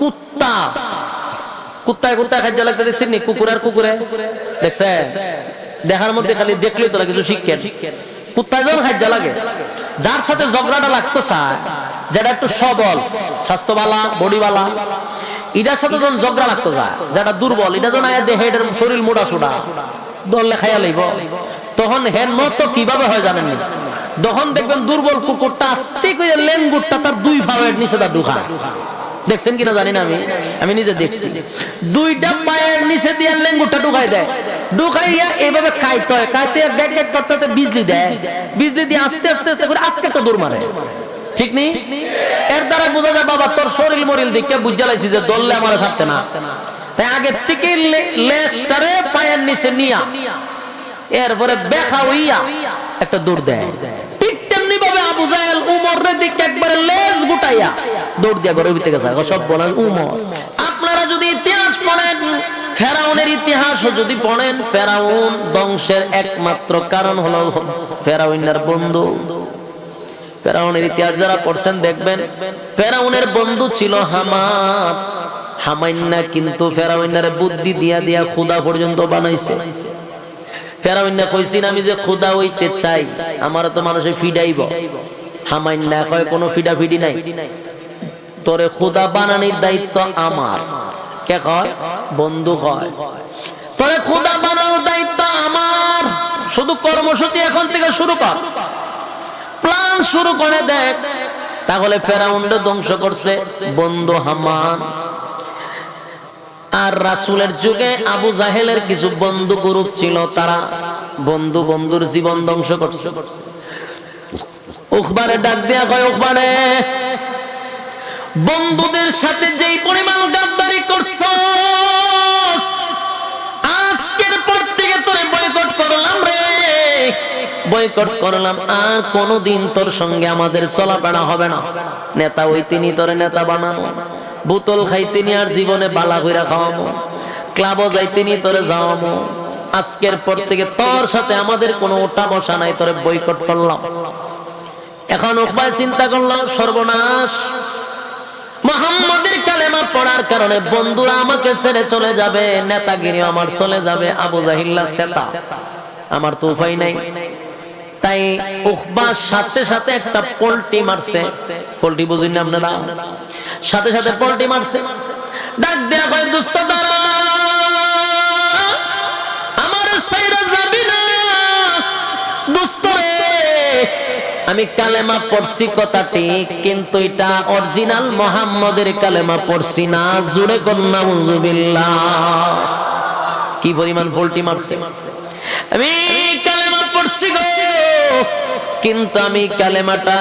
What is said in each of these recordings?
কুত্তা কুত্তায় কুত্তায় খাদ্য লাগতে দেখছেন নি? কুকুর আর কুকুরে দেখছে, দেখার মধ্যে খালি দেখলেই তোরা কিছু শিখেন। কুত্তায় যখন খাদ্য লাগে, যার সাথে ঝগড়াটা লাগতো চায়, যেটা একটু সবল, স্বাস্থ্যবালা, বডিওয়ালা, এটার সাথে যখন ঝগড়া লাগতো যায়, যেটা দুর্বল, এটা যখন আয়া দেহে এটার শরীর মোটা সোটা দললে খাইয়া লইব, তখন হেন মতো কিভাবে হয় জানেন নি? তখন দেখবেন দুর্বল কুকুরটা আস্তে করে লেঙ্গুরটা তার 2 পায়ের নিচে তার ঢুকা। দেখছেন কিনা জানি না, আমি নিজে দেখছি। 2টা পায়ের নিচে দিয়ে লেঙ্গুরটা ঢুকাই দেয়, ঢুকাইয়া এইভাবে খাইতে হয়, খাইতে গ্যাগ গ্যাগ করতে করতে বিজলি দেয়, বিজলি দিয়ে আস্তে আস্তে আস্তে করে আজকে একটা দৌড় মারে। ঠিক নেই? এর দ্বারা বোঝা যায় বাবা তোর শরীর মরিল দিকে বুঝা লাইছি যে দললে আমার ছাড়তে না, তাই আগের থেকে লেজটারে পায়ের নিচে নিয়া এরপরে বেখা হইয়া একটা দৌড় দেয়। ঠিক তেমনি ভাবে আবু জাহেল উমরের দিকে একবারে লেজ গুটাইয়া দৌড় দিয়া ঘরের ভিতরে গেছে। সব বলেন উমর। আপনারা যদি ইতিহাস পড়েন, ফেরাউনের ইতিহাস যদি পড়েন, ফেরাউন ধ্বংসের একমাত্র কারণ হলো ফেরাউনের বন্ধু। ফেরাউনের ইতিহাস যারা পড়ছেন দেখবেন ফেরাউনের বন্ধু ছিল হামান। হামাইন্না কিন্তু ফেরাউনের বুদ্ধি দিয়া দিয়া খুদা পর্যন্ত বানাইছে। ফেরাউন্না কইছিন আমি যে খুদা হইতে চাই, আমার তো মানুষে ফিডাইব। হামাইন্না কয় কোনো ফিডা ফিডি নাই, তোরে খুদা বানানোর দায়িত্ব আমার। কে কয়? বন্ধু কয় তোরে খুদা বানানোর দায়িত্ব আমার, শুধু কর্মসূচি এখন থেকে শুরু কর, প্ল্যান শুরু করে দেখ। তাহলে ফেরাউনকে ধ্বংস করছে বন্ধু হামান। আর রাসূলের যুগে আবু জাহেলের কিছু বন্ধু গ্রুপ ছিল, তারা বন্ধুর জীবন ধ্বংস করছে। উখবারে ডাক দিয়া কয়, উখবারে বন্ধুদের সাথে যেই পরিমাণ গাদ্দারি করছস, আজকের পর থেকে তোরে বয়কট করলাম রে, বয়কট করলাম। আর কোনদিন তোর সঙ্গে আমাদের চলাফেরা হবে না। নেতা ওই তিনি তোরে নেতা বানানো, বোতল খাইতেনি আর জীবনে বালা কইরা খাওয়ামো, ক্লাবও যাইতেনি তোরে যাওয়ামো। আজকের পর থেকে তোর সাথে আমাদের কোনো ওঠা বসা নাই, তোরে বয়কট করলাম। এখন উপায় চিন্তা করলাম, সর্বনাশ, মুহাম্মাদের কালেমা পড়ার কারণে বন্ধুরা আমাকে ছেড়ে চলে যাবে, নেতাগিরি আমার চলে যাবে, আবু জাহিল্লা সেতা, আমার তো উপায় নাই। তাই উকবার সাথে সাথে একটা পল্টি মারছে। পল্টি বুঝুন না আপনারা? সাথে সাথে পল্টি মারছে, ডাক দেয়া কয়, দোস্ত দাঁড়া, আমার সাইরা যাবি না দোস্ত রে। আমি কালেমা পড়ছি কথা ঠিক, কিন্তু এটা অরিজিনাল মুহাম্মাদের কালেমা পড়ছি না। জুড়ে কন্যা নাউযুবিল্লাহ। কি পরিমাণ পল্টি মারছে! আমি কালেমা পড়ছি গো, কিন্তু আমি কালেমাটা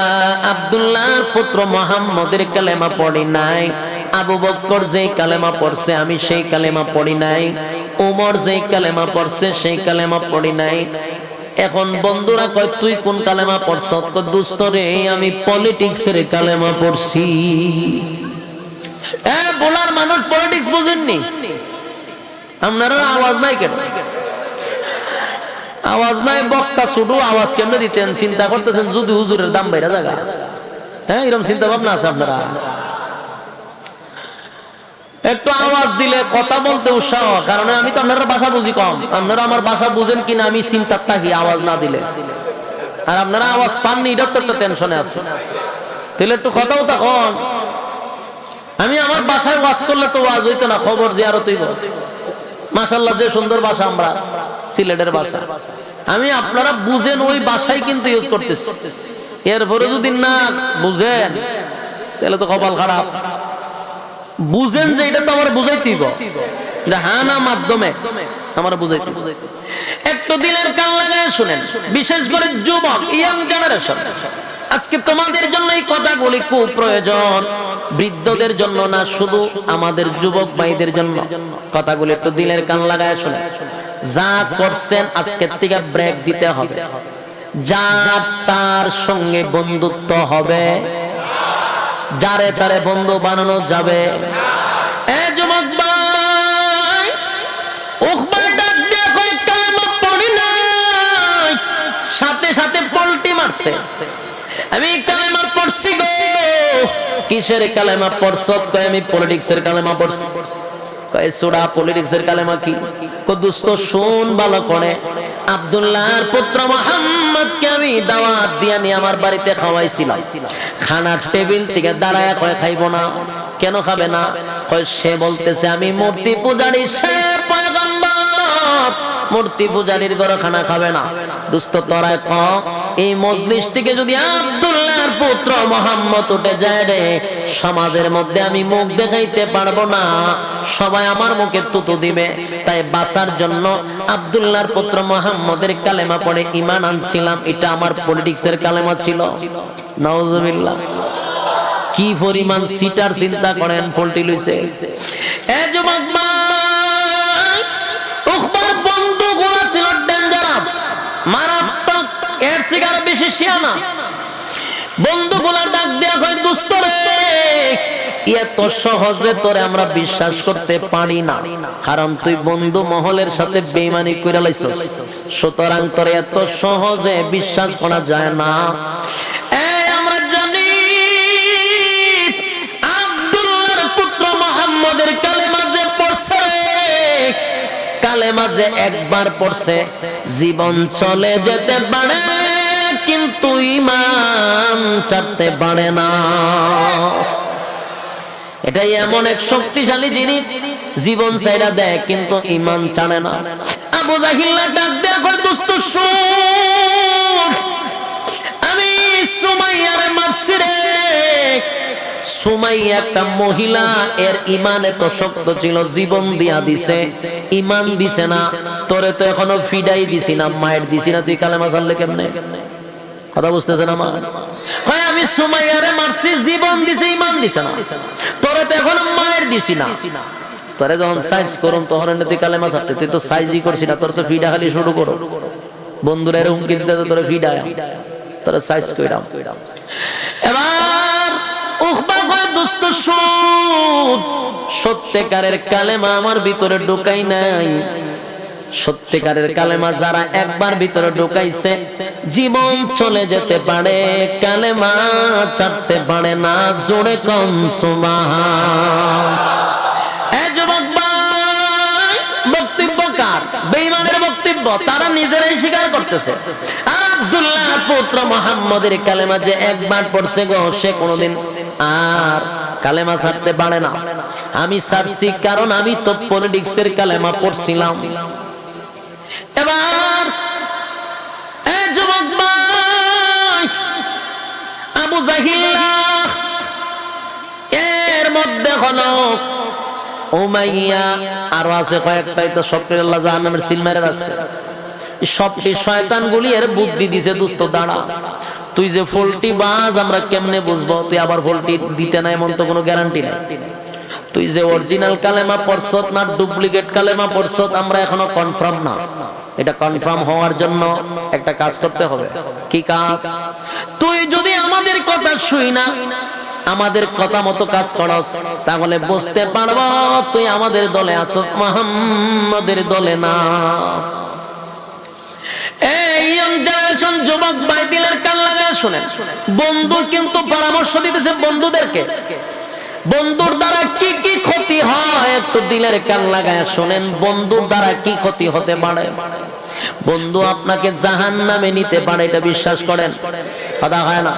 আব্দুল্লাহর পুত্র মুহাম্মদের কালেমা পড়ি নাই। আবু বকর যেই কালেমা পড়ছে আমি সেই কালেমা পড়ি নাই। ওমর যেই কালেমা পড়ছে সেই কালেমা পড়ি নাই। এখন বন্ধুরা কয়, তুই কোন কালেমা পড়ছ? দোস্ত রে, আমি পলিটিক্সের কালেমা পড়ছি। বলার মানুষ পলিটিক্স বুঝেননি? আপনারা আওয়াজ নাই কেন? আওয়াজ নাই, বক্তা শুধু আওয়াজ কেমনে দিতেন চিন্তা করতেছেন? যদি হুজুরের দাম বাইরা জায়গা, হ্যাঁ, এরকম চিন্তা ভাবনা আছে আপনারা? একটু আওয়াজ দিলে কথা বলতে উৎসাহ, কারণ আমি তো আপনারা ভাষা বুঝি কম। আপনারা আমার ভাষা বুঝেন কিনা আমি চিন্তা থাকি আওয়াজ না দিলে। আর আপনারা আওয়াজ পাননি, এটার তো একটা টেনশনে আছে। তাহলে একটু কথাও তখন আমি আমার বাসায় ওয়াজ করলে তো ওয়াজ হইতো না, খবর জিয়ারত হইব। মাশাআল্লাহ, যে সুন্দর ভাষা আমরা, সিলেটের ভাষা। আমি আপনারা বুঝেন ওই ভাষাই কিন্তু ইউজ করতেছি। এরপরে যদি না বুঝেন তাহলে তো কপাল খারাপ। বুঝেন যে এটা তো আমার বুঝাইতেই, হ্যাঁ না মাধ্যমে আমার বুঝাইতে। একটু দিলের কান লাগায় শুনেন, বিশেষ করে যুবক, ইয়াং জেনারেশন। আজকে তোমাদের জন্য এই কথাগুলি খুব প্রয়োজন, বৃদ্ধদের জন্য না, শুধু আমাদের যুবক ভাইদের জন্য কথাগুলি একটু দিলের কান লাগায় শুনেন। যা করছেন আজকের থেকে ব্রেক দিতে হবে। যার তার সঙ্গে বন্ধুত্ব হবে, যারে তারে বন্ধু বানানো যাবে। যুবক ভাই, উকবা ডাক দিয়ে কয়, কালেমা পড়ি নাই, সাথে সাথে পল্টি মারছে। আমি কালেমা পড়ছি গো। কিসের কালেমা পড়ছো? কয় আমি পলিটিক্সের কালেমা পড়ছি। কয় সুরা পলিটিক্সের কালেমা কি? কো দোস্ত শুন ভালো করে, আব্দুল্লাহর পুত্র মুহাম্মদকে আমি দাওয়াত দিয়া নিয়ে আমার বাড়িতে খাওয়াইছিলাম। খানার টেবিল থেকে দাঁড়ায় কয় খাইব না। কেন খাবে না? কয় সে বলতেছে আমি মূর্তি পূজারী, সে পয়গম্বর, মূর্তি পূজারীর ঘরে খানা খাবে না। দোস্ত তোরা ক এই মজলিস থেকে যদি আব্দুল্লাহর পুত্র মুহাম্মদ উঠে যায় রে, সমাজের মধ্যে আমি মুখ দেখাইতে পারবো না, সবাই আমার মুখে তুতু দিবে। তাই বাঁচার জন্য আব্দুল্লাহর পুত্র মুহাম্মদের কালেমা পড়ে ঈমান আনছিলাম। এটা আমার পলিটিক্সের কালেমা ছিল। নাউজুবিল্লাহ। কি পরিমাণ সিটার চিন্তা করেন ফল্টি লইছে। এ যুবক ভাই, উখবার বন্ধুগুলো ছিল ডেঞ্জারাস, মারাত্মক, এর থেকে আরো বেশি শিয়ানা। বন্ধুগুলা ডাক দেয়া কয় দোস্ত রে, এত সহজে তোরে আমরা বিশ্বাস করতে পারি না, কারণ তুই বন্ধু মহলের সাথে বেঈমানি কইরা লাইছস, সুতরাং তোরে এত সহজে বিশ্বাস করা যায় না। আমরা জানি আব্দুল্লাহর পুত্র মুহাম্মদের কালেমা যে পড়ছে রে, কালেমা যে একবার পড়ছে জীবন চলে যেতে পারে, কিন্তু ঈমান ছাড়তে পারে না। এটাই এমন এক শক্তিশালী জিনিস, জীবন ছাইরা দেয় কিন্তু ঈমান ছাড়ে না। আবু জাহিল ডাক দেয়া কয় দোস্ত শুন, আমি সুমাইয়ারে মারছি রে। সুমাইয়া একটা মহিলা, এর ঈমান এত শক্ত ছিল, জীবন দিয়া দিছে, ঈমান দিছে না। তোরে তো এখনো ফিডাই দিছি না, মায়ের দিছি না, তুই কালেমা ছাড়লে কেমনে? কথা বুঝতেছেন আমার? হয় আমি সুমাইয়ারে মারছি, জীবন দিছে, ঈমান দিছে না। তোরে তো এখনো মায়ের দিছি না। তোরে যখন সাইজ করুন তখন তুই কালেমা ছাড়তে, তুই তো সাইজই করছিস না, তোর তো ফিডা খালি শুরু করো। বন্ধুরা এর হুমকি দিতে তোরে ফিডা, তোরে সাইজ কইরাম। এবার উখবা কয় দোস্ত শুন, সত্যিকারের কালেমা আমার ভিতরে ঢুকাই নাই। সত্যিকারের কালেমা যারা একবার ভিতরে ঢুকাইছে, জীবন চলে যেতে পারে, কালেমা ছাড়তে পারে না। জোরে কম সুবহান। এ যুবক ভাই, বক্তব্য কার? বেঈমানের বক্তব্য, তারা নিজেরাই স্বীকার করতেছে। আব্দুল্লাহ পুত্র মুহাম্মদের কালেমা যে একবার পড়ছে গো, সে কোনোদিন আর কালেমা ছাড়তে পারে না। আমি ছাড়ছি কারণ আমি তো পলিটিক্সের কালেমা পড়ছিলাম। এবার যুবক ভাই, আবু জাহিল এর মধ্যে হলো উমাইয়া, আরো আছে কয়েকটা, তো সবটি আল্লাহ জাহান্নামের সিল মেরে রাখছে। সবটি শয়তানগুলি এর বুদ্ধি দিছে, দোস্ত দাঁড়া, তুই যে ফল্টি বাজ আমরা কেমনে বুঝবো? তুই আবার ফল্টি দিতে নাই এমন তো কোনো গ্যারান্টি নাই। তুই যে অরিজিনাল কালেমা পড়ছত না ডুপ্লিকেট কালেমা পড়ছত আমরা এখনো কনফার্ম না। এটা কনফার্ম হওয়ার জন্য একটা কাজ করতে হবে। কি কাজ? তুই যদি আমাদের কথা শুই না, আমাদের কথা মতো কাজ করস, তাহলে বুঝতে পারবো তুই আমাদের দলে আছো, মুহাম্মাদের দলে না। এই ইয়ং জেনারেশন যুবক ভাই, দিলের কান লাগায় শুনেন। বন্ধু কিন্তু পরামর্শ দিতেছে বন্ধুদেরকে, বন্ধুর দ্বারা কি কি ক্ষতি হয় একটু দিলের কান লাগায় শুনেন। বন্ধুর দ্বারা কি ক্ষতি হতে পারে? বন্ধু আপনাকে জাহান্নামে নিতে পারে, এটা বিশ্বাস করেন? কথা হয় না?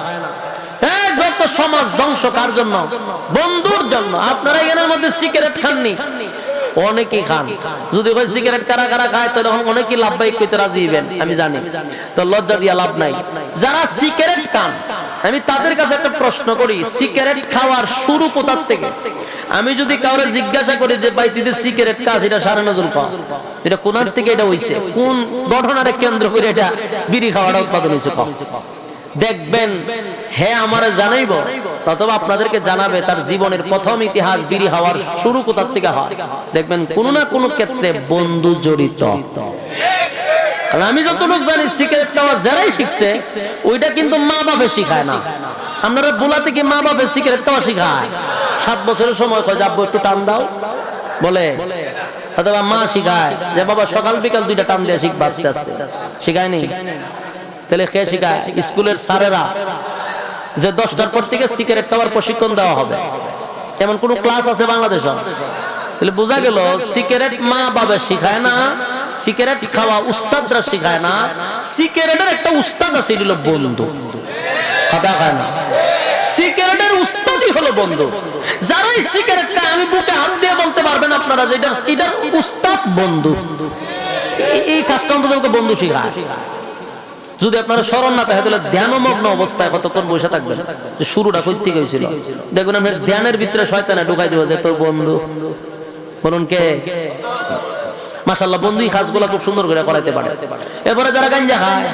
যত সমাজ ধ্বংস কার জন্য? বন্ধুর জন্য। আপনারা এখানের মধ্যে সিগারেট খাননি? অনেকেই খান। যদি ওই সিগারেট কারা কারা খায় তাহলে অনেকেই লাভবাহিক কইতে রাজি হইবেন, আমি জানি। তো লজ্জা দিয়া লাভ নাই। যারা সিগারেট খান, আমি তাদের কাছে একটা প্রশ্ন করি, সিগারেট খাওয়ার শুরু কোথা থেকে? আমি যদি কাউরে জিজ্ঞাসা করি যে ভাই তুই সিগারেট খাস, এটা সারা নজর পা, এটা কোনার থেকে এটা হইছে, কোন ঘটনারে কেন্দ্র করে এটা বিড়ি খাওয়াটা উৎপাদন হয়েছে, দেখবেন হ্যাঁ আমারে জানাইব, অথবা আপনাদেরকে জানাবে তার জীবনের প্রথম ইতিহাস বিড়ি খাওয়ার শুরু কোথা থেকে হয়। দেখবেন কোনো না কোনো ক্ষেত্রে বন্ধু জড়িত। আমি যতটুকু জানি সিগারেট খাওয়া যারাই শিখছে ওইটা কিন্তু মা বাপে শিখায় না। আপনারা বোলা থেকে মা বাপে সিগারেট খাওয়া শিখায়। 7 বছরের সময় কয় যাবো একটু টান দাও বলে, অথবা মা শিখায় যে বাবা সকাল বিকাল 2টা টান দিয়ে শিখবা, আস্তে আস্তে শিখায়নি। তাহলে কে শিখায়? স্কুলের স্যারেরা। যে 10টার পর থেকে সিগারেট খাওয়ার প্রশিক্ষণ দেওয়া হবে, এমন কোন ক্লাস আছে বাংলাদেশে? তাহলে বোঝা গেল সিগারেট মা বাবা শিখায় না, সিগারেট খাওয়া উস্তাদরা শিখায় না, সিগারেটের একটা উস্তাদ আছে, এটা হলো বন্ধু। কথা খায় না, সিগারেটের উস্তাদই হলো বন্ধু। যারাই সিগারেটটা, আমি বুকে হাত দিয়ে বলতে পারবেন আপনারা যে এটার উস্তাদ বন্ধু। এই কাজটা অন্তত বন্ধু শিখায়। যদি আপনারা স্মরণ না থাকে তাহলে ধ্যানমগ্ন অবস্থায় কতক্ষণ বসে থাকবেন, যে শুরুটা কই থেকে হয়েছিল। দেখুন আপনার ধ্যানের ভিতরে শয়তানে ঢুকাই দিব যে তোর বন্ধু। বলুন কে? মাশাআল্লাহ, বন্ধুই কাজগুলো খুব সুন্দর করে করাইতে পারে। এরপরে যারা গাঞ্জা খায়,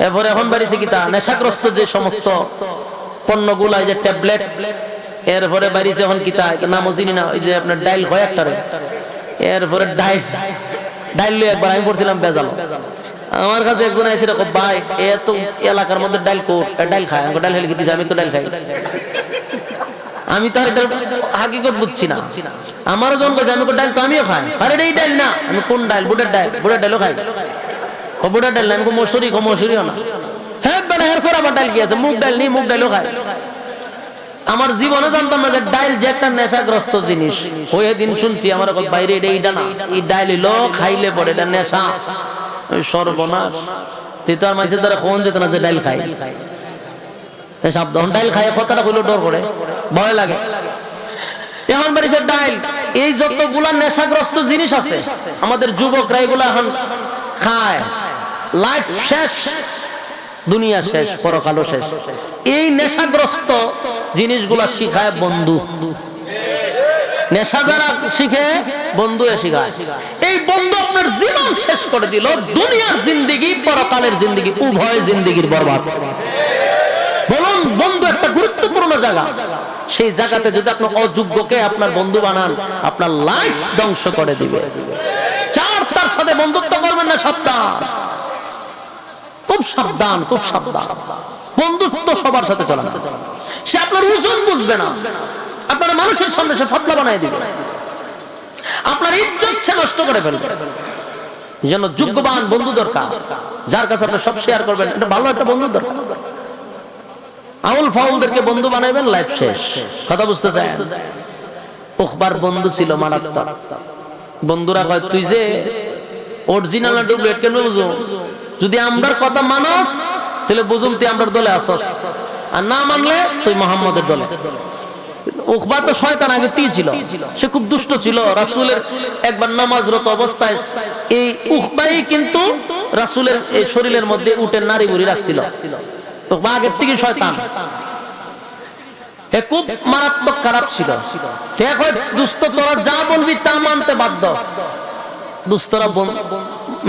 এরপরে এখন বাড়িছে কিতা নেশাগ্রস্ত যে সমস্ত পণ্যগুলা, যে ট্যাবলেট, এরপরে বাড়িছে এখন কিতা নামও চিনি না, ওই যে আপনার ডাইল হয় একটারে, এরপরে ডাইল লই একবার আমি পড়ছিলাম বেজাল। আমার কাছে একজন এসে দেখো ভাই এত এলাকার মধ্যে ডাইল কোট ডাইল খায়, ডাইল হেলে দিচ্ছে, আমি তো ডাইল খাই। আমি তো আর এটা হাকিকত বুঝছি না। আমারও জন কাছে আমি ডাইল তো আমিও খাই। আরে এই ডাইল না, আমি কোন ডাইল? বুটের ডাইল। বুটের ডাইলও খাই। বুটের ডাইল না, আমি মসুরিও না। হ্যাঁ বেটা, এরপর আমার ডাইল কি আছে? মুগ ডাইল নেই, মুগ ডাইলও খাই। আমার জীবনে জানতাম না যে ডাইল যে একটা নেশাগ্রস্ত জিনিস। ওই দিন শুনছি আমার বাইরে এইটা না, এই ডাইল হইলো খাইলে পরে এটা নেশা। সর্বনাশ, তিতার মানুষের দ্বারা কোন যেত না যে ডাইল খাই। সাবধান, ডাইল খায় কথাটা কইলো ডর করে, ভয় লাগে। এখন বাড়িছে ডাইল, এই যতগুলা নেশাগ্রস্ত জিনিস আছে আমাদের যুবকরা এগুলা এখন খায়। লাইফ শেষ, দুনিয়া শেষ, পরকালও শেষ। এই নেশাগ্রস্ত জিনিসগুলা শিখায় বন্ধু। নেশা যারা শিখে, বন্ধু শিখায়। এই বন্ধু আপনার জীবন শেষ করে দিল, দুনিয়ার জিন্দেগি, পরকালের জিন্দেগি, উভয় জিন্দেগির বরবাদ। বলুন, বন্ধু একটা গুরুত্বপূর্ণ জায়গা। সেই জায়গাতে যদি আপনি অযোগ্যকে আপনার বন্ধু বানান, আপনার লাইফ ধ্বংস করে দিবে। তার সাথে বন্ধুত্ব করবেন না, সাবধান, খুব সাবধান, খুব সাবধান। বন্ধুত্ব সবার সাথে চলে না। সে আপনার ওজন বুঝবে না, আপনার মানুষের সামনে সে ফাতলা বানায় দিবে, আপনার ইজ্জত সে নষ্ট করে ফেলবে। এই জন্য যোগ্যবান বন্ধু দরকার, যার কাছে আপনি সব শেয়ার করবেন। এটা ভালো একটা বন্ধু দরকার। আউল ফাউলদেরকে বন্ধু বানাইবেন, লাইফ শেষ। কথা বুঝতে চাই? উকবার বন্ধু ছিল মারাত্মক। বন্ধুরা কয় তুই যে অরিজিনাল না ডুপ্লিকেট কেন বুঝো? যদি আমরার কথা মানস তাহলে বুঝুম তুই আমরার দলে আসস, আর না মানলে তুই মুহাম্মদের দলে। উকবা তো শয়তান আগে ছিল, সে খুব দুষ্ট ছিল। রাসূলের একবার নামাজরত অবস্থায় এই উকবাই কিন্তু রাসূলের এই শরীরের মধ্যে উটের নাড়ি বুড়ি রাখছিল। উকবা আগের থেকে শয়তান, এ খুব মারাত্মক খারাপ ছিল। দেখো দুষ্ট, তোরা যা বলবি তা মানতে বাধ্য। দুস্তরা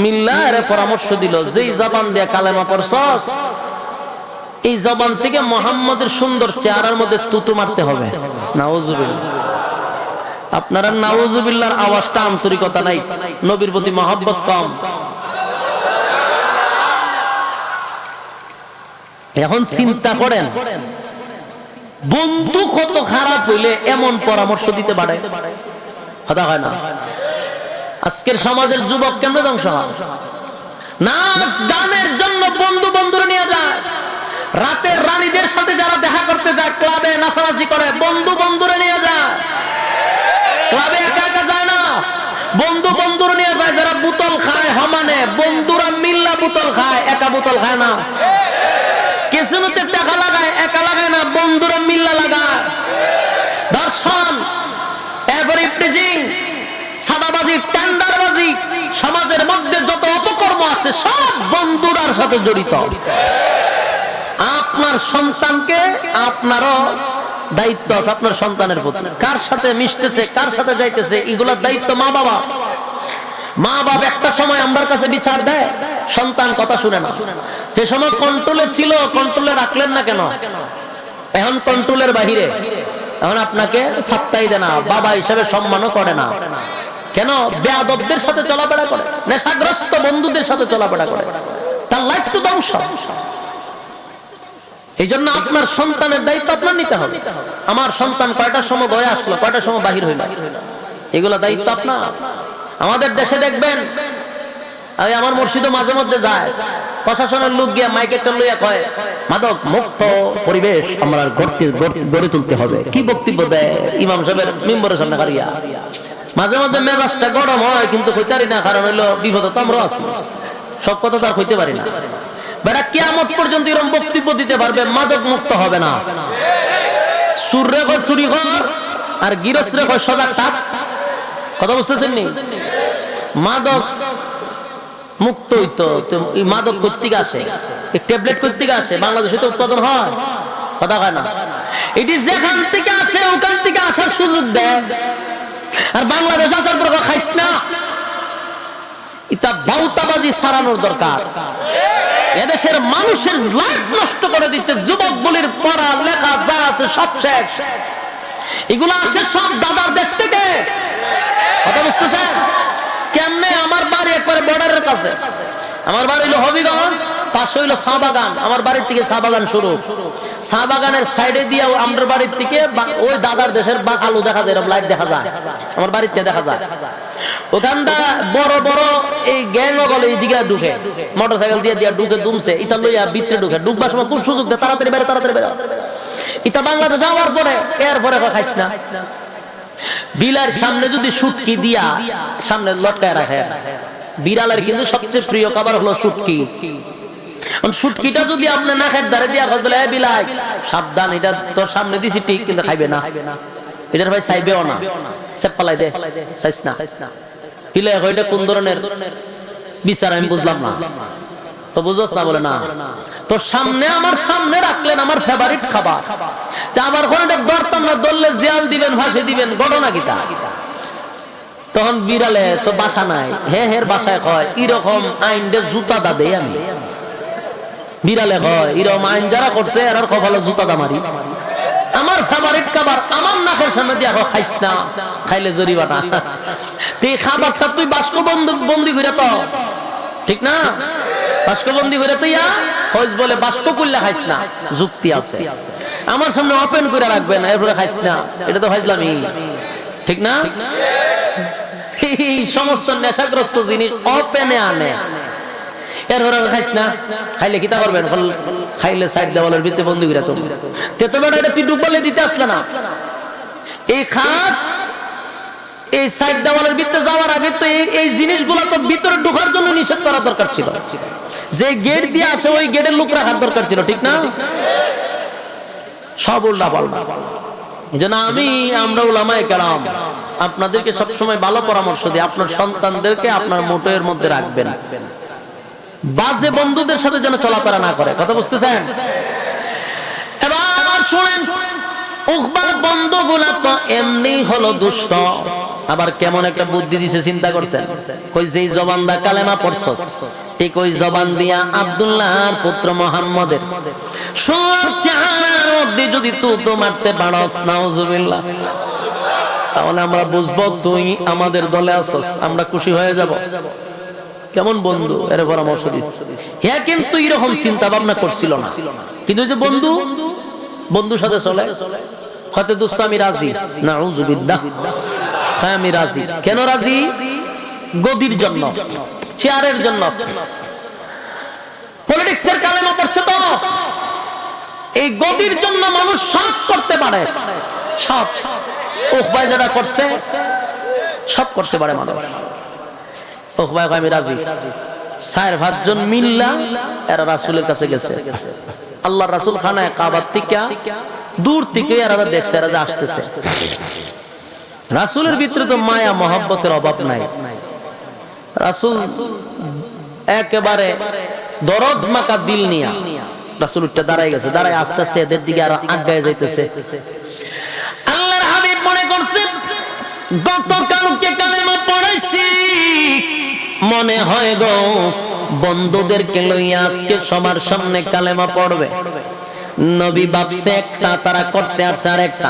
মিল্লা এর পরামর্শ দিল, যেই জবান দিয়ে কালেমা পড়ছস, এই জবান থেকে মুহাম্মদের সুন্দর চেহারার মধ্যে তুতু মারতে হবে। নাউজুবিল্লাহ। আপনারা নাউজুবিল্লাহর আওয়াজটা আন্তরিকতা নাই, নবীর প্রতি মহব্বত কম। এখন চিন্তা করেন, বন্ধু কত খারাপ হইলে এমন পরামর্শ দিতে পারে? কথা হয় না? আজকের সমাজের যুবক কেমন ধ্বংস হয়? নাচ গানের জন্য বন্ধু বন্ধুরা নিয়ে যায়। রাতের রানীদের সাথে যারা দেখা করতে যায়, ক্লাবে নাচানাচি করে, বন্ধু বন্ধুরা নিয়ে যায়। ক্লাবে একা একা যায় না, বন্ধু বন্ধুরা নিয়ে যায়। যারা বোতল খায় সমানে, বন্ধুরা মিল্লা বোতল খায়, একা বোতল খায় না। কিছুতে টাকা লাগায়, একা লাগায় না, বন্ধুরা মিল্লা লাগায়। ধর্ষণ, এরপরে ইফটিজিং, সাদাবাজি, টেন্ডারবাজি, সমাজের মধ্যে যত অপকর্ম আছে সব বন্ধুরার সাথে জড়িত। আপনার সন্তানকে, আপনারও দায়িত্ব আছে আপনার সন্তানের প্রতি। কার সাথে মিশতেছে, কার সাথে যাইতেছে, এগুলোর দায়িত্ব মা বাবা। মা বাবা একটা সময় আমার কাছে বিচার দেয়, সন্তান কথা শুনে না। যে সময় কন্ট্রোলে ছিল, কন্ট্রোলে রাখলেন না কেন? এখন কন্ট্রোলের বাহিরে, এখন আপনাকে ফাত্তাই দেয় না, বাবা হিসেবে সম্মানও করে না। কেন? বেয়াদবদের সাথে চলাফেরা করে, নেশাগ্রস্ত বন্ধুদের সাথে চলাফেরা করে, তার লাইফ তো ধ্বংস। এই জন্য আপনার সন্তানের দায়িত্ব আপনার নিতে হবে। আমার সন্তান কয়টার সময় ঘরে আসলো, কয়টার সময় বাহির হইল, এগুলো দায়িত্ব আপনার। আমাদের দেশে দেখবেন, আমার মুর্শিদও মাঝে মধ্যে যায়, প্রশাসনের লোক গিয়া মাইকে লইয়া কয় মাদক মুক্ত পরিবেশ আমরা গড়ে তুলতে হবে। কি বক্তব্য দেয় ইমাম সাহেবের মিম্বরের সামনে কারিয়া। মাঝে মাঝে মেজাজটা গরম হয়, কিন্তু কইতারি না, কারণ হইলো বিপদে তো আমরা আছি, সব কথা তো আর কইতে পারি না। বেটা কিয়ামত পর্যন্ত এরকম বক্তব্য দিতে পারবে মাদক মুক্ত হবে না। সুরে কয় চুরি কর, আর গিরস্ত্রে কয় সজাগ থাক। কথা বুঝতেছেন নি? মাদক মুক্ত হইতো, মাদক কর্তৃক আসে, এই ট্যাবলেট কর্তৃক আসে, বাংলাদেশে তো উৎপাদন হয়, কথা কয় না। এটি যেখান থেকে আসে ওখান থেকে আসার সুযোগ দেয়, আর বাংলাদেশ আসার পর খাইস না। এটা বাউতাবাজি সারানোর দরকার। এদেশের মানুষের লাইফ নষ্ট করে দিচ্ছে, যুবক বলির পড়া লেখা যা আছে সব শেষ। এগুলো আসে সব দাদার দেশ থেকে। কথা বুঝতেছেন? কেমনে? আমার বাড়ি একবারে বর্ডারের কাছে, আমার বাড়ি হইলো হবিগঞ্জ, পাশে হইলো চা বাগান। আমার বাড়ির থেকে চা বাগান শুরু, চা বাগানের সাইডে দিয়ে আমার বাড়ির থেকে ওই দাদার দেশের আলু দেখা যায়, এরকম লাইট দেখা যায়, আমার বাড়ির থেকে দেখা যায়। ওখানটা বড় বড় এই গ্যাং গলে এইদিকে ঢুকে, মোটরসাইকেল দিয়ে দিয়া ঢুকে দুমছে, ইটা লইয়া ভিতরে ঢুকে, ঢুকবার সময় খুব সুযোগ দেয়, তাড়াতাড়ি বেড়ে তাড়াতাড়ি বেড়ে। ইটা বাংলাদেশ যাওয়ার পরে এরপরে খাইস না। বিলার সামনে যদি শুটকি দিয়া সামনে লটকায় রাখে, বিড়ালের কিন্তু সবচেয়ে প্রিয় খাবার হলো শুটকি। শুটকিটা যদি আপনি নাকের ধারে দিয়া বলে বিলাই সাবধান, এটা তোর সামনে দিছি ঠিক, কিন্তু খাইবে না, এটার ভাই চাইবেও না, সেপালাই দে, চাইস না। বিলাই এটা কোন ধরনের বিচার আমি বুঝলাম না। তো বুঝোস না? বলে না, তোর সামনে আমার সামনে রাখলেন আমার ফেভারিট খাবার, তা আমার কোনটা ধরতাম না, ধরলে জিয়াল দিবেন, ফাঁসি দিবেন, ঘটনা কিতা? তখন বিড়ালে তো বাসা নাই, হের বাসায় কয় এরকম আইন দে জুতা দা দেই আমি। বিড়ালে কয় এরকম আইন যারা করছে এরার কপালে জুতা দা মারি। আমার ফেভারিট খাবার আমার নাকের সামনে দিয়া খাইস না, খাইলে জরিমানা। তুই খাবারটা তুই বাস্ক বন্দি করে তো, ঠিক না? বাস্কবন্দি করে তুই বলে বাস্ক করলে খাইস না, যুক্তি আছে। আমার সামনে ওপেন করে রাখবেন, এরপরে খাইস না, এটা তো খাইসলামই, ঠিক না? এই সমস্ত নেশাগ্রস্ত জিনিস ওপেনে আনে, এরপরে খাইস না, খাইলে কিতা করবেন? খাইলে সাইড দেওয়ালের ভিতরে বন্দি করে তো বেটা এটা তুই ডুবলে দিতে আসলে না। এই খাস এই সাইড দেওয়ালের ভিতরে যাওয়ার আগে তো এই জিনিসগুলো তো ভিতরে ঢোকার জন্য নিষেধ করা দরকার ছিল। যে গেট দিয়ে আসে ওই গেটের লোক রাখার দরকার ছিল, ঠিক না? সব উল্টা পাল্টা। এজন্য আমরা উলামায়ে কেরাম আপনাদেরকে সবসময় ভালো পরামর্শ দিই, আপনার সন্তানদেরকে আপনার মোটের মধ্যে রাখবেন, বাজে বন্ধুদের সাথে যেন চলাফেরা না করে। কথা বুঝতেছেন? এবার শুনেন, উকবার বন্ধুগুলা তো এমনি হলো দুষ্ট, আবার কেমন একটা বুদ্ধি দিছে চিন্তা করছেন। কই যেই জবান দা কালেমা পড়ছস, ঠিক ওই জবান দিয়া আব্দুল্লাহর পুত্র মুহাম্মদের সুন্দর চেহারার মধ্যে যদি তুই তো মারতে পারস, নাউজুবিল্লাহ, তাহলে আমরা বুঝবো তুই আমাদের দলে আসস, আমরা খুশি হয়ে যাব। কেমন বন্ধু, এর পরামর্শ দিস। হ্যাঁ, কিন্তু এরকম চিন্তা ভাবনা করছিল না, কিন্তু যে বন্ধুর সাথে চলে, হয়তো দোস্ত আমি রাজি, নাউজুবিল্লাহ, হ্যাঁ আমি রাজি। কেন রাজি? গদির জন্য, চেয়ারের জন্য, পলিটিক্সের কালেমা পড়ছে তো। এই গদির জন্য মানুষ সব করতে পারে, সব উকবাই যেটা করছে সব করতে পারে মানুষ। উকবাই আমি রাজি। 4-5 জন মিল্লা এরা রাসূলের কাছে গেছে, আল্লাহর রাসূল খানায় কাবার থেকে দূর থেকে এরা দেখছে এরা যে আসতেছে। রাসূলের ভিতরে তো মায়া মহব্বতের অভাব নাই, রাসূল একেবারে দরদ মাকা দিল নিয়া রাসূল উঠে দাঁড়ায় গেছে, দাঁড়ায় আস্তে আস্তে এদের দিকে আর আগায় যাইতেছে। আল্লাহর হাবিব মনে করছে গতকালকে কালেমা পড়াইছি, মনে হয় গো বন্ধুদেরকে লইয়া আজকে সবার সামনে কালেমা পড়বে। নবী ভাবছে একটা, তারা করতে আসছে আর একটা।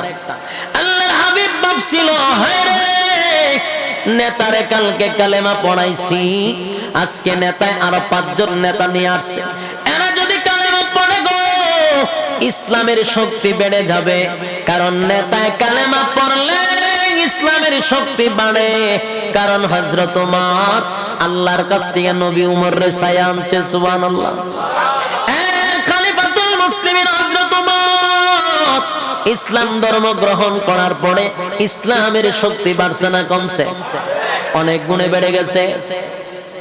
আল্লাহর হাবিব ভাবছিল হায়রে নেতারে কালকে কালেমা পড়াইছি, আজকে নেতায় আরো 5 জন নেতা নিয়ে আসছে, এরা যদি কালেমা পড়ে গো ইসলামের শক্তি বেড়ে যাবে, কারণ নেতায় কালেমা পড়লে ইসলামের শক্তি বাড়ে। কারণ হযরত ওমর আল্লাহর কাছ থেকে নবী উমর রে ছায়া আনছে সুবহানাল্লাহ। খলিফাতুল মুসলিমিন হযরত উমর ইসলাম ধর্ম গ্রহণ করার পরে ইসলামের শক্তি বাড়ছে না কমছে? অনেক গুণে বেড়ে গেছে।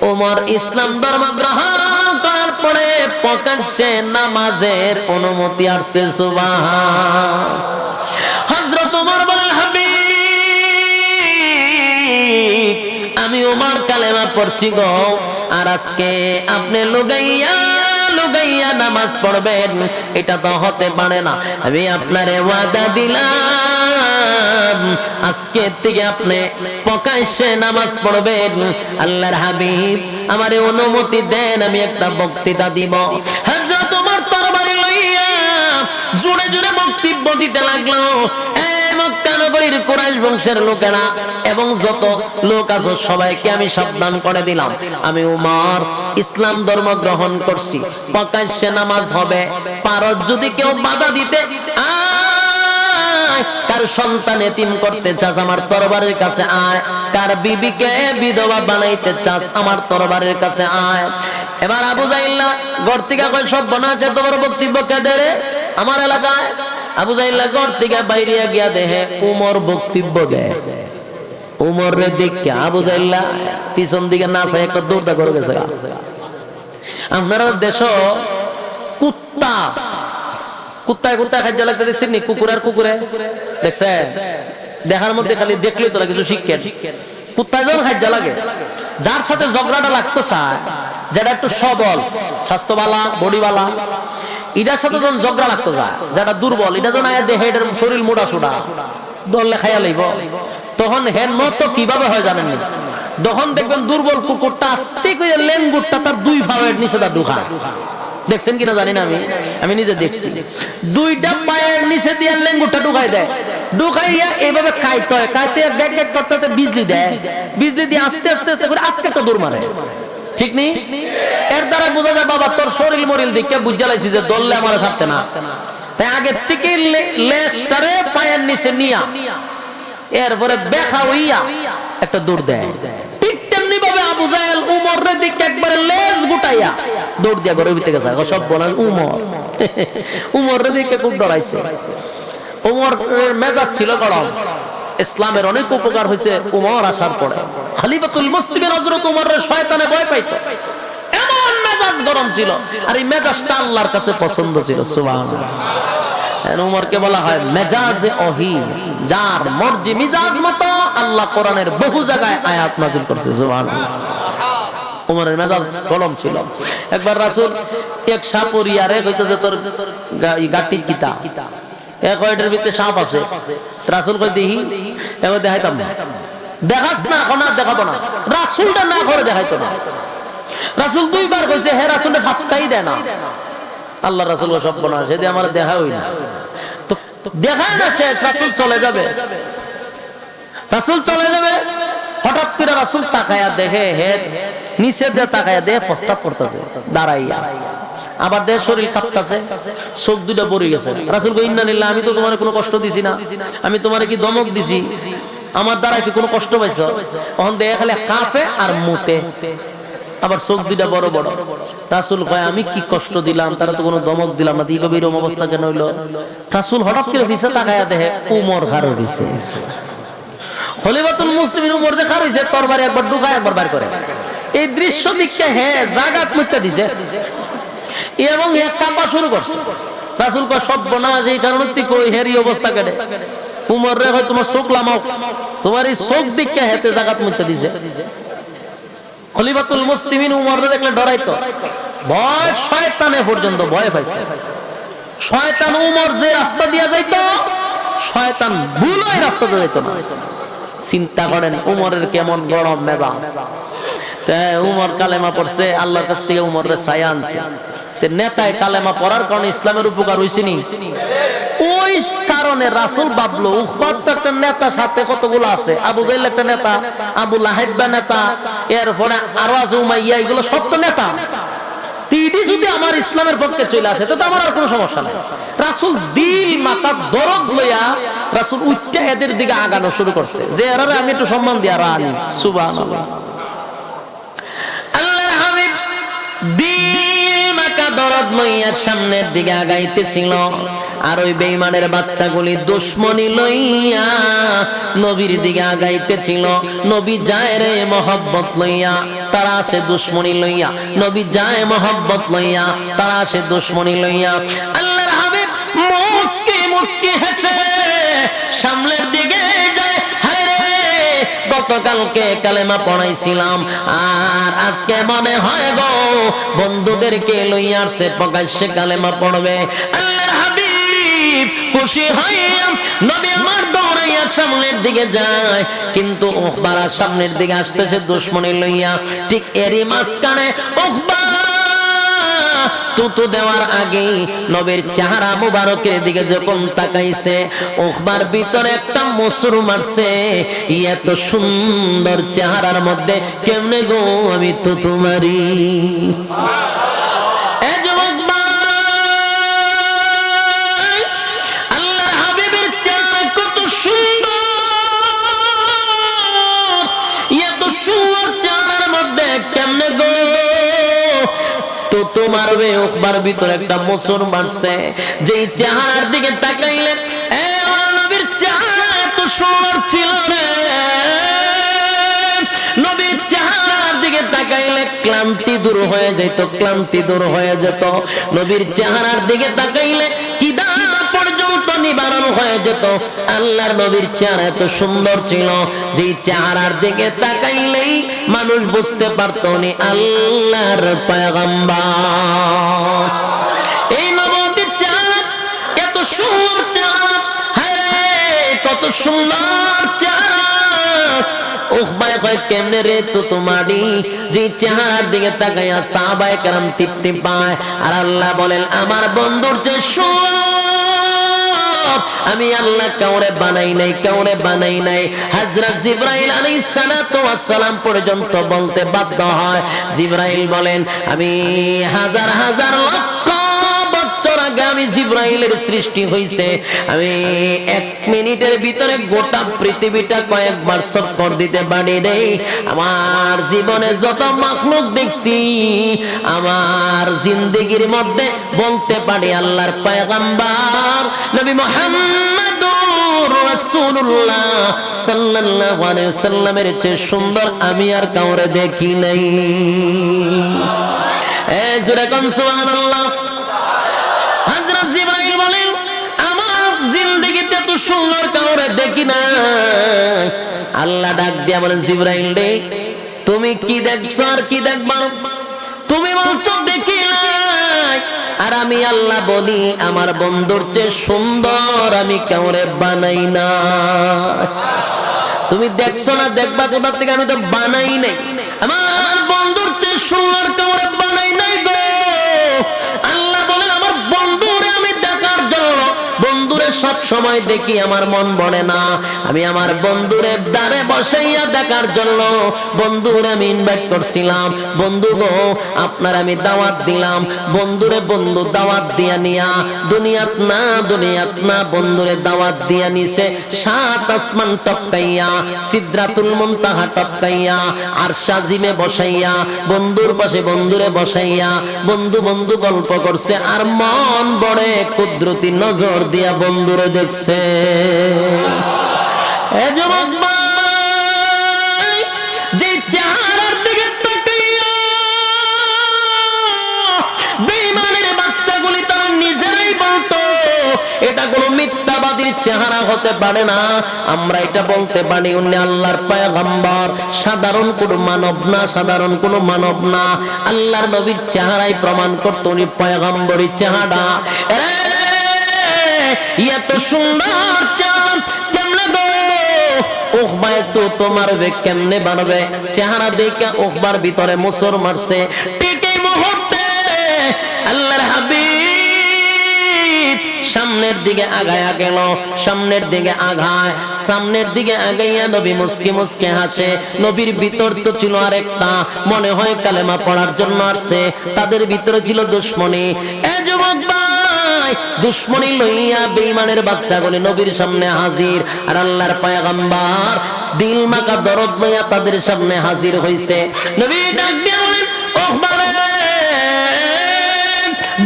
উমর ইসলাম ধর্ম গ্রহণ করার পরে প্রকাশ্যে নামাজের অনুমতি আসছে সুবহান। হযরত উমর বলেন, হাবিব আমি উমর কালেমা পড়ছি গো, আর আজকে আপনি লুগাইয়া লুগাইয়া নামাজ পড়বেন, এটা তো হতে পারে না। আমি আপনারে ওয়াদা দিলাম আজকে থেকে আপনি প্রকাশ্যে নামাজ পড়বেন। আল্লাহর হাবিব আমারে অনুমতি দেন, আমি একটা বক্তৃতা দিব। হযরত ওমর তরবারি লইয়া জোরে জোরে বক্তব্য দিতে লাগলো। মক্কা নগরীর কুরাইশ বংশের লোকেরা এবং যত লোক আছে সবাইকে আমি সাবধান করে দিলাম, আমি উমর ইসলাম ধর্ম গ্রহণ করছি, প্রকাশ্যে নামাজ হবে। পারত যদি কেউ বাধা দিতে, কার সন্তান এতিম করতে চাস আমার তরবারের কাছে আয়, কার বিবিকে বিধবা বানাইতে চাস আমার তরবারের কাছে আয়। এবার আবু জাহিল ঘর থেকে কয়, সব বনাছে তোমার বক্তব্য কে দে রে আমার এলাকায়? আবু জাহিল ঘর থেকে বাইরে গিয়া দেখে উমর বক্তব্য দেয়। উমর রে দেখে আবু জাহিল পিছন দিকে না চাই একটা দৌড়দা করে গেছে। আপনারা দেশ কুত্তা কুত্তায় কুত্তায় খাদ্য লাগতে দেখছেন নি? কুকুর আর কুকুরে দেখছে, দেখার মধ্যে খালি দেখলেই তোরা কিছু শিখেন। কুত্তায় যখন খাদ্য লাগে, যার সাথে ঝগড়াটা লাগতো চায়, যেটা একটু সবল স্বাস্থ্যবালা বডিবালা, এটার সাথে যখন ঝগড়া লাগতো যায়, যেটা দুর্বল, এটা যখন আয়া দেহে এটার শরীর মোটা সোটা দললে খাইয়া লইব, তখন হেন মত কিভাবে হয় জানেন না? তখন দেখবেন দুর্বল কুকুরটা আস্তে করে লেঙ্গুরটা তার দুই ভাবের নিচে তার ঢুকা। দেখছেন কিনা জানি না, আমি নিজে দেখছি। দুইটা পায়ের নিচে দিয়ে লেঙ্গুরটা ঢুকাই দেয়, ঢুকাইয়া এইভাবে খাইতে হয়, খাইতে গ্যাগ গ্যাগ করতে বিজলি দেয়, বিজলি দিয়ে আস্তে আস্তে আস্তে করে আজকে একটা দৌড় মারে। ঠিক নেই? এর দ্বারা বোঝা যায় বাবা তোর শরীর মরিল দিকে বুঝা লাইছি যে দললে আমার ছাড়তে না, তাই আগে থেকে লেজটারে পায়ের নিচে নিয়া এরপরে দেখা হইয়া একটা দৌড় দেয়। ঠিক তেমনি ভাবে আবু জাহেল উমরের দিকে একবারে লেজ গুটাইয়া দৌড় দিয়া ঘরের ভিতরে গেছে। সব বলেন উমর উমরের দিকে খুব ডরাইছে। উমরের মেজাজ ছিল গরম। ইসলামের অনেক উপকার হয়েছে উমর আসার পরে। খলিফাতুল মুসলিমিন হযরত উমরের শয়তানে ভয় পাইতো, এমন মেজাজ গরম ছিল, আর এই মেজাজটা আল্লাহর কাছে পছন্দ ছিল সুবহানাল্লাহ। উমরকে বলা হয় মেজাজে ওহী, যার মর্জি মিজাজ মতো আল্লাহ কোরআনের বহু জায়গায় আয়াত নাযিল করছে সুবহানাল্লাহ। উমরের মেজাজ গরম ছিল। একবার রাসূল এক সাপরিয়ারে কইতেছে তোর গাটির কিতা এক ওইটার ভিতরে সাপ আছে। রাসূল কই দেখি, এবার দেখাইতাম না। দেখাস না, কোনা দেখাবো না। রাসূলটা না করে দেখাইতো না। রাসূল দুইবার কইছে, হে রাসূলের ফাত্তাই দেয় না। আল্লাহ রাসূল সব বনা সেদি আমার দেখা হই না, তো দেখায় না শেষ। রাসূল চলে যাবে, রাসূল চলে যাবে। হঠাৎ করে রাসূল তাকায়া দেখে হে নিচে দিয়ে তাকায়া দেখে প্রস্রাব করতেছে দাঁড়াইয়া, আবার দেহ শরীর কাঁপতেছে, চোখ দুটো পড়ে গেছে। রাসূল কই ইন্না লিল্লাহ, আমি তো তোমার কোনো কষ্ট দিছি না, আমি তোমার কি ধমক দিছি? আমার দ্বারা কি কোনো কষ্ট পাইছো? তখন দেহ খালি কাঁপে আর মুতে, আবার চোখ দুটা বড় বড়। রাসূল কয় আমি কি কষ্ট দিলাম? তারা তো কোনো ধমক দিলাম না, দিগো এরকম অবস্থা কেন হইলো? রাসূল হঠাৎ করে পিছে তাকায়া দেখে উমর খাড়া হইছে। খলিফাতুল মুসলিমিন উমর যে খাড়া হইছে, তরবারি একবার ঢুকায় একবার বাইর করে। এই দৃশ্য দেখে হে জাগাত মুতে দিছে এবং এক কাঁপা শুরু করছে। রাসূল কয় সর্বনাশ, এই কারণে তুই কই হেরি অবস্থা কেন? উমর রে হয় তোমার চোখ লামাও, তোমার এই চোখ দেখে হেতে জাগাত মুতে দিছে। খলিফাতুল মুসলিমিন উমরকে দেখলে ডরাইতো, ভয় শয়তানে পর্যন্ত ভয় পাইতো। শয়তান উমর যে রাস্তা দিয়া যাইতো, শয়তান ভুলই রাস্তা দিয়ে যাইতো না। চিন্তা করেন উমরের কেমন গরম মেজাজ। উমর কালেমা পড়ছে, আল্লাহর কাছ থেকে উমরের ছায়া আনছে। নেতায় কালেমা পড়ার কারণে ইসলামের উপকার হইছে নি? ওই কারণে রাসূল ভাবলো উখবাত তো একটা নেতা, সাথে কতগুলো আছে, আবু জাহেল একটা নেতা, আবু লাহাব নেতা, এরপরে আরো আছে উমাইয়া, এগুলো সব তো নেতা। তিনটি যদি আমার ইসলামের পক্ষে চলে আসে তো আমার আর কোনো সমস্যা নাই। রাসূল দিল মাথা দরদ লইয়া রাসূল উচ্চা এদের দিকে আগানো শুরু করছে যে এরারে আমি একটু সম্মান দিয়া রানি। সুবহানাল্লাহ। দিল মাকা দরদ লইয়া সামনের দিকে আগাইতেছিল আর ওই বেঈমানের বাচ্চাগুলি দুশমনি লইয়া নবীর দিকে আগাইতেছিল নবী যায় রে মোহব্বত লইয়া তারা আসে দুশমনি লইয়া নবী যায় মোহব্বত লইয়া তারা আসে দুশমনি লইয়া আল্লাহর হাবিব মুস্কি মুস্কি হেসে সামনের দিকে যায় গতকালকে কালেমা পড়াইছিলাম আর আজকে মনে হয় গো বন্ধুদেরকে লইয়া আসছে প্রকাশ্যে কালেমা পড়বে আল্লাহর হাবিব খুশি হইয়া নবী আমার দৌড়াইয়া সামনের দিকে যায় কিন্তু উকবার সামনের দিকে আসতেছে দুশমনি লইয়া ঠিক এরই মাঝখানে উকবা তুতু দেওয়ার আগে নবীর চেহারা মুবারকের দিকে যখন তাকাইছে উকবার ভিতরে একটা মসুর মারছে এত সুন্দর চেহারার মধ্যে কেমনে গো আমি তুতু মারি আল্লাহর হাবিবের চেহারা কত সুন্দর এত সুন্দর চেহারার মধ্যে কেমনে গো তো মারবে উকবার ভিতরে একটা মোচড় মারছে যেই চেহারার দিকে তাকাইলে আমার নবীর চেহারা এত সুন্দর ছিল রে নবীর চেহারার দিকে তাকাইলে ক্লান্তি দূর হয়ে যেত ক্লান্তি দূর হয়ে যেত নবীর চেহারার দিকে তাকাইলে কিদা পর্যন্ত নিবারণ হয়ে যেত আল্লাহর নবীর চেহারা এত সুন্দর ছিল যেই চেহারার দিকে তাকাইলেই মানুষ বুঝতে পারতো নি আল্লাহর পয়গম্বর এই নবীর চেহারা এত সুন্দর চেহারা হ্যাঁ কত সুন্দর চেহারা উকবায় কয় কেমনে রে তো তোমারি যে চেহারার দিকে তাকাইয়া সাহাবায়ে কেরাম তৃপ্তি পায় আর আল্লাহ বলেন আমার বন্ধুর যে আমি আল্লাহ কাউরে বানাই নাই হযরত জিবরাইল আলাইহিস সালাতু ওয়াস সালাম পর্যন্ত বলতে বাধ্য হয় জিবরাইল বলেন আমি হাজার হাজার লক্ষ বছর আগে আমি জিবরাইলের সৃষ্টি হইছে আমি 1 মিনিটের ভিতরে গোটা পৃথিবীটা কয়েকবার চক্কর দিতে পারি রে আমার জীবনে যত মাখলুক দেখছি আমার জিন্দেগির মধ্যে বলতে পারি আল্লাহর পয়গম্বর নবী মুহাম্মদুর রাসূলুল্লাহ সাল্লাল্লাহু আলাইহি ওয়াসাল্লামের চেয়ে সুন্দর আমি আর কাউরে দেখি নাই জোরে কোন সুবহানাল্লাহ হযরত জিবরাইল বলেন আমার জিন্দেগিতে এত সুন্দর কাউরে দেখি না আল্লাহ ডাক দিয়া বলেন জিবরাইল রে তুমি কি দেখছো আর কি দেখবা তুমি বলছো দেখি নাই আর আমি আল্লাহ বলি আমার বন্ধুর চেয়ে সুন্দর আমি কাউরে বানাই না তুমি দেখছো না দেখবা কোথা থেকে আমি তো বানাই নাই আমার বন্ধুর চেয়ে সুন্দর কাউরে বানাই নাই গো আল্লাহ বলেন আমার বন্ধুরে আমি দেখার জন্য বন্ধুরে সব সময় দেখি আমার মন ভরে না আমি আমার বন্ধুরে দ্বারে বসাইয়া দেখার জন্য বন্ধুরে আমি ইনভাইট করছিলাম বন্ধু গো আপনার আমি দাওয়াত দিলাম বন্ধুরে বন্ধু দাওয়াত দিয়া নিয়া দুনিয়াত না বন্ধুরে দাওয়াত দিয়া নিছে 7 আসমান টপকাইয়া সিদরাতুল মুনতাহা টপকাইয়া আরশ আজিমে বসাইয়া বন্ধুর পাশে বন্ধুরে বসাইয়া বন্ধু গল্প করছে আর মন বড়ে কুদরতি নজর দিয়া বন্ধুরে দেখছে এ যুবক ভাই যে চেহারার দিকে তাকাইয়া বেঈমানের বাচ্চাগুলি তারা নিজেরাই বলতো এটা কোনো মিথ্যাবাদীর চেহারা হতে পারে না আমরা এটা বলতে পারি উনি আল্লাহর পয়গম্বর সাধারণ কোনো মানব না আল্লাহর নবীর চেহারাই প্রমাণ করতো উনি পয়গম্বরী চেহারা এত সুন্দর চাঁদ কেমনে গো উকবায় তো তোমার বে কেমনে বাড়বে চেহারা দেখে উকবার ভিতরে মোচড় মারছে ঠিক এই মুহূর্তে আল্লাহর হাবিব সামনের দিকে আগায়া গেল সামনের দিকে আগাইয়া নবী মুস্কি মুস্কি হাসে নবীর ভিতর তো ছিল আরেকটা মনে হয় কালেমা পড়ার জন্য আসছে তাদের ভিতরে ছিল দুশমনি এ যুবক ভাই নাই দুশমনী লইয়া বেঈমানের বাচ্চাগুলি নবীর সামনে হাজির আর আল্লাহর পয়গম্বর দিল মাকা দরদ লইয়া তাদের সামনে হাজির হইছে নবী ডাক দিয়া বলেন উকবা রে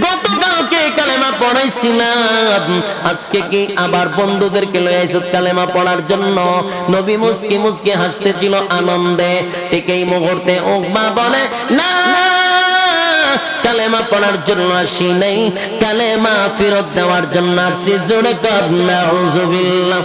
গতকালকে কালেমা পড়াইছিলাম আজকে কি আবার বন্ধুদেরকে লয়ে আইছত কালেমা পড়ার জন্য নবী মুস্কি মুস্কি হাসতেছিল আনন্দে ঠিক এই মুহূর্তে উকবা বলে না কালেমা পড়ার জন্য আসি নাই কালেমা ফেরত দেওয়ার জন্য আসছি জোরে কর নাউজুবিল্লাহ